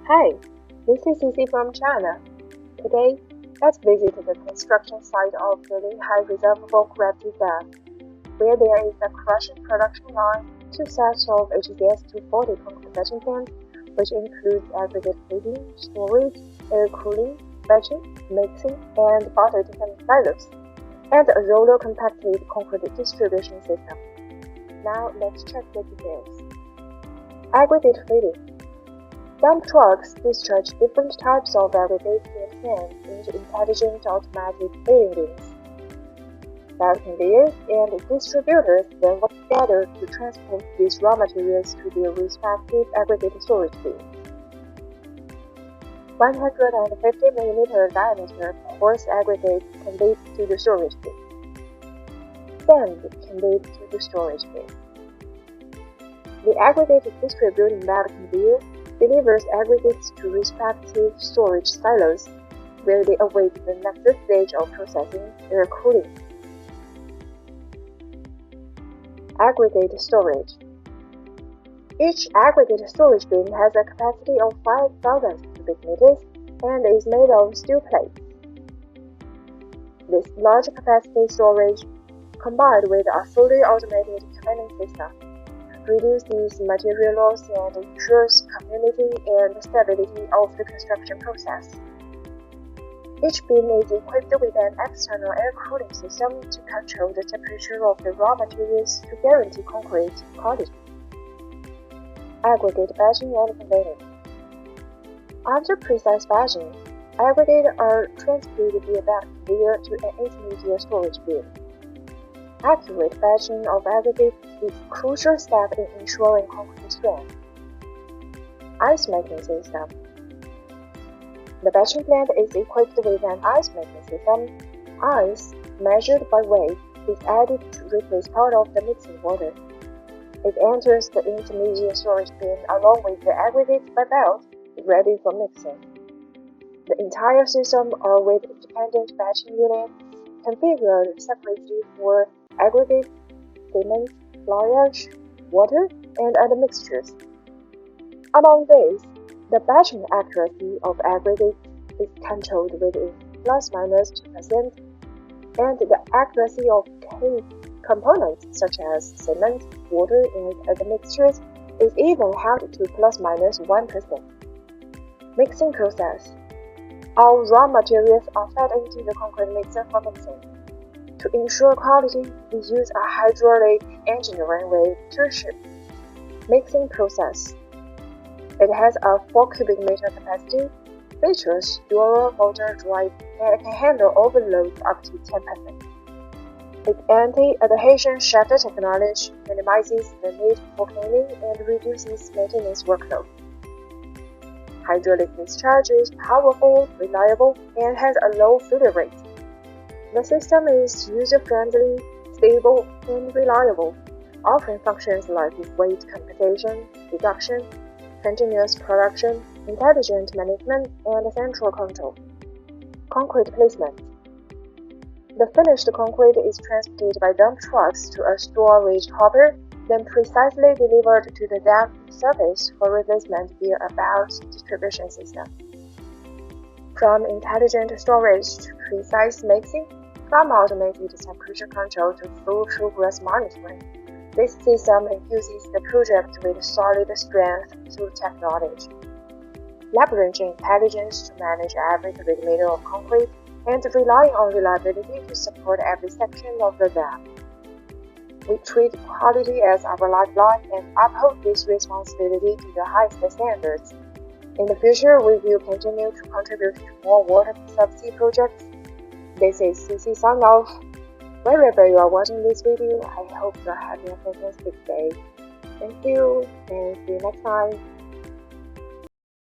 Hi, this is Cici from China. Today, let's visit the construction site of the Linhai Reservoir Gravity Dam, where there is a crushing production line, two sets of HZS240 concrete batching plants, which includes aggregate feeding, storage, air cooling, batching, mixing, and bottle decanting silos, and a roller compacted concrete distribution system. Now let's check the details. Aggregate feeding. Dump trucks discharge different types of aggregate and sand into intelligent automatic feeding bins. Belt conveyors and distributors then work together to transport these raw materials to their respective aggregate storage bins. 150 mm diameter coarse aggregate conveyed to the storage bin. Sand conveyed to the storage bin. The aggregate distributing belt conveyor delivers aggregates to respective storage silos, where they await the next stage of processing, air cooling. Aggregate storage. Each aggregate storage bin has a capacity of 5,000 cubic meters and is made of steel plates. This large capacity storage, combined with a fully automated conveying system, reduces material loss and ensures continuity and stability of the construction process. Each bin is equipped with an external air cooling system to control the temperature of the raw materials to guarantee concrete quality. Aggregate batching and conveying. After precise batching, aggregates are transported via belt conveyor to an intermediate storage bin. Accurate batching of aggregate is a crucial step in ensuring concrete strength. Ice-making system. The batching plant is equipped with an ice-making system. Ice, measured by weight, is added to replace part of the mixing water. It enters the intermediate storage bin along with the aggregate by belt, ready for mixing. The entire system are with independent batching units configured separately for aggregate, cement, fly ash, water, and other mixtures. Among these, the batching accuracy of aggregate is controlled within ±2%, and the accuracy of key components such as cement, water, and other mixtures is even held to ±1%. Mixing process. All raw materials are fed into the concrete mixer for mixing. To ensure quality, we use a hydraulic engineering way to ship. Mixing process. It has a 4 cubic meter capacity, features dual motor drive, and can handle overload up to 10%. Its anti-adhesion shaft technology minimizes the need for cleaning and reduces maintenance workload. Hydraulic discharge is powerful, reliable, and has a low failure rate. The system is user-friendly, stable, and reliable, offering functions like weight computation, deduction, continuous production, intelligent management, and central control. Concrete placement. The finished concrete is transported by dump trucks to a storage hopper, then precisely delivered to the dam surface for replacement via a belt distribution system. From intelligent storage to precise mixing, from automated temperature control to full progress monitoring, this system infuses the project with solid strength through technology. Leveraging intelligence to manage every cubic meter of concrete and relying on reliability to support every section of the dam. We treat quality as our lifeline and uphold this responsibility to the highest standards. In the future, we will continue to contribute to more water subsea projects. This is Cici sign off. Wherever you are watching this video, I hope you are having a fantastic day. Thank you, and see you next time.